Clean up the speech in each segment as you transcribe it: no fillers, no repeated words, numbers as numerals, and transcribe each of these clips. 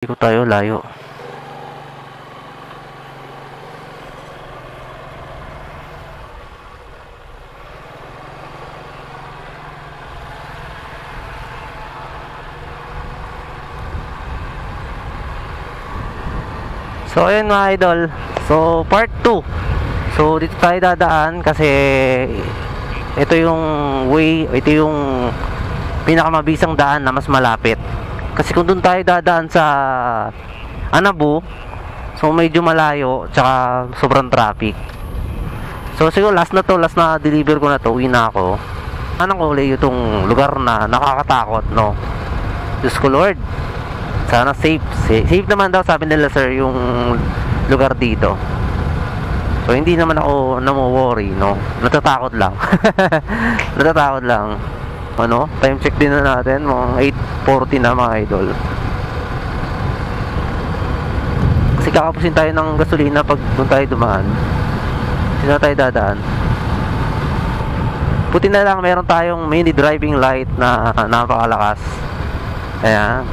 Ikot tayo, layo. So ayun mga idol, so part 2. So dito tayo dadaan kasi ito yung way, ito yung pinakamabisang daan na mas malapit. Kasi kung doon tayo dadaan sa Anabu, so medyo malayo, tsaka sobrang traffic. So siguro last na deliver ko na to, uwi na ako. Anong kulay itong lugar na nakakatakot, no? Diyos ko Lord, sana safe naman daw sabi nila sir yung lugar dito. So hindi naman ako namo-worry, no? Natatakot lang. Natatakot lang. Ano? Time check din na natin, mga 8:40 na mga idol. Kasi kakapusin tayo ng gasolina pag doon tayo dumaan. Hindi na tayo dadaan. Puti na lang meron tayong mini driving light na napakalakas. Ayan.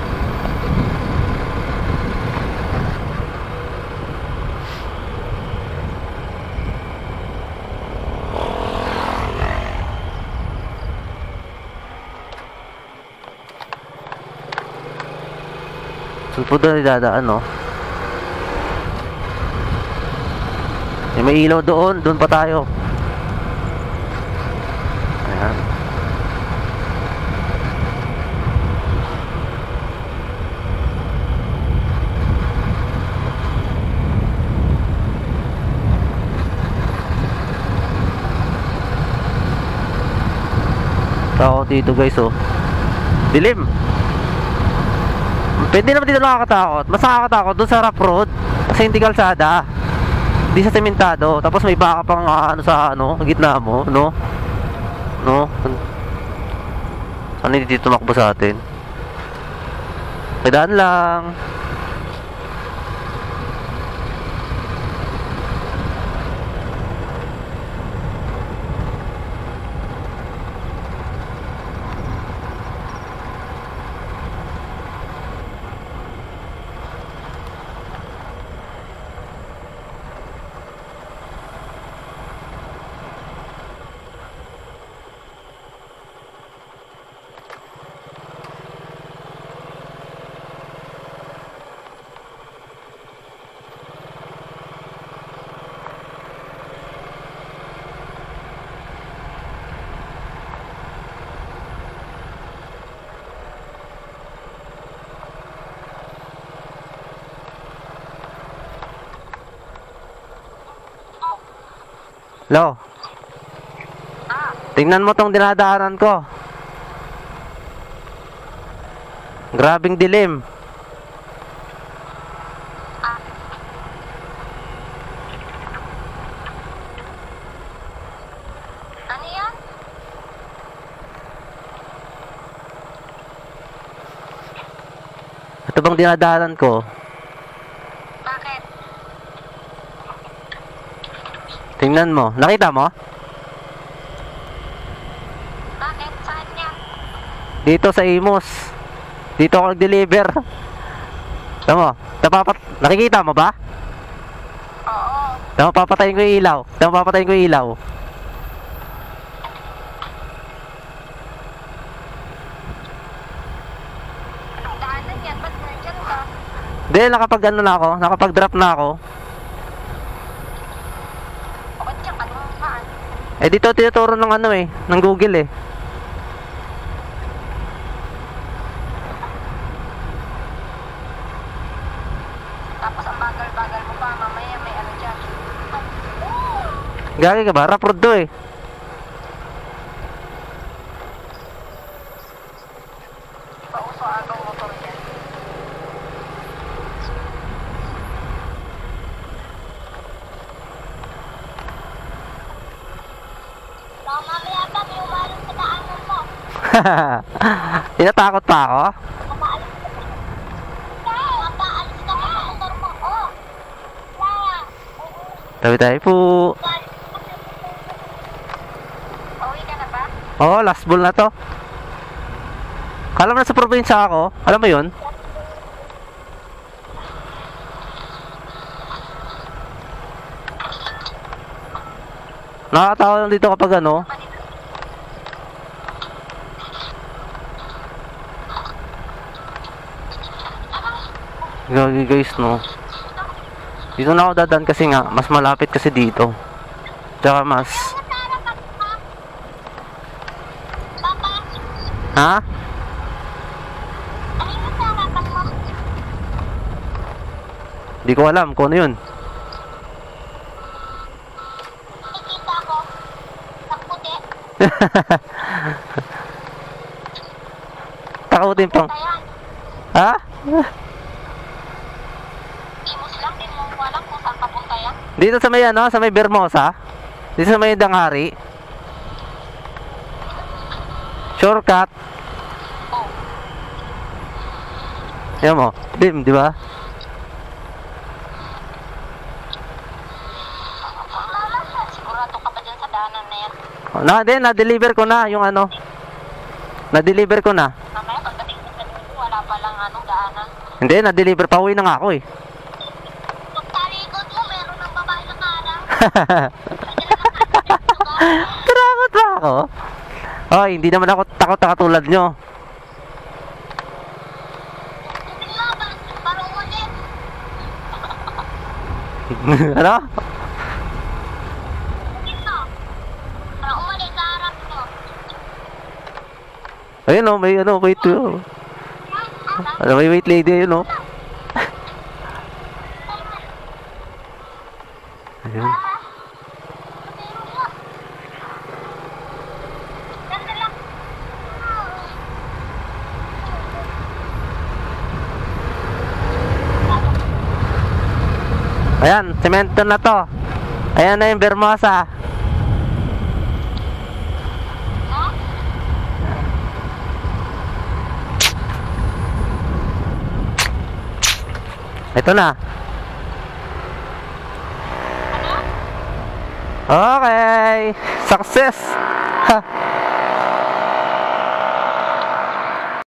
Sulpod na dadaan, no? May ilaw doon pa tayo. Ayan. Tao dito guys, oh. Dilim. Pwede naman dito nakakatakot. Mas nakakatakot doon sa rough road kasi hindi kalsada, hindi sa sementado. Tapos may baka pang ano sa ano, gitna mo, no? No? Ano hindi tumakbo sa atin? Kadaan lang. Lo, tingnan mo tong dinadaanan ko. Grabing dilim. Ano yan? Ito bang dinadaanan ko? Bakit? Tingnan mo, nakita mo? Bakit? Saan yan? Dito sa Imus. Dito ako nag-deliver. Tama mo, nakikita mo ba? Oo. Tama, papatayin ko yung ilaw. Tama, papatayin ko yung ilaw. Anong daanan yan? Ba't nandyan ka? Hindi, nakapag-drop na ako. O ba't yan? Anong saan? Eh dito tinuturo ng ano ng Google eh. Tapos ang bagal-bagal mo pa. Mamaya may ano dyan. Gagi ka ba? Rough road to eh. Di ba uso agaw motor yan? Baka mamaya pa may umalong sa daanan mo. Tinatakot pa ako? Mapaalis ka pa sa motor mo. Oh. Tabi tayo po. Pauwi ka na ba? Oo, last ball na to. Kala mo na sa probinsya ako. Alam mo yun? Nakakatawa lang dito kapag ano. Gagi guys, no. Dito na ako dadaan kasi nga, mas malapit kasi dito. Tsaka mas... Ha? Ano yung sarapan mo? Di ko alam kung ano yun. Nakikita ko. Naputi. Takutin pang... Ayan. Ha? Imos lang. Di mo alam kung saan papunta yan. Dito sa may ano, sa may Bermosa. Dito sa may Danghari. Shortcut. Oh. Yan mo. Dim, di ba? Sigurado ka ba dyan sa daanan na yan? Na-deliver ko na yung ano. Na-deliver ko na. Mamaya pagdating mo sa dulo, wala palang anong daanan. Hindi, na-deliver. Pauwi na nga ako eh. Pag talikod mo, meron ng babae na karang. Tarakot ba ako? Oy, hindi naman ako takot na katulad nyo. Laban, para ulit. Ano? Dito. Para ulit sa harap mo. Ayun o, may ano, wait to. Ano, may wait lady, ayun o. Ayun. Ayan, semento na to. Ayan na yung Bermosa. Ito na. Okay. Success. Ha.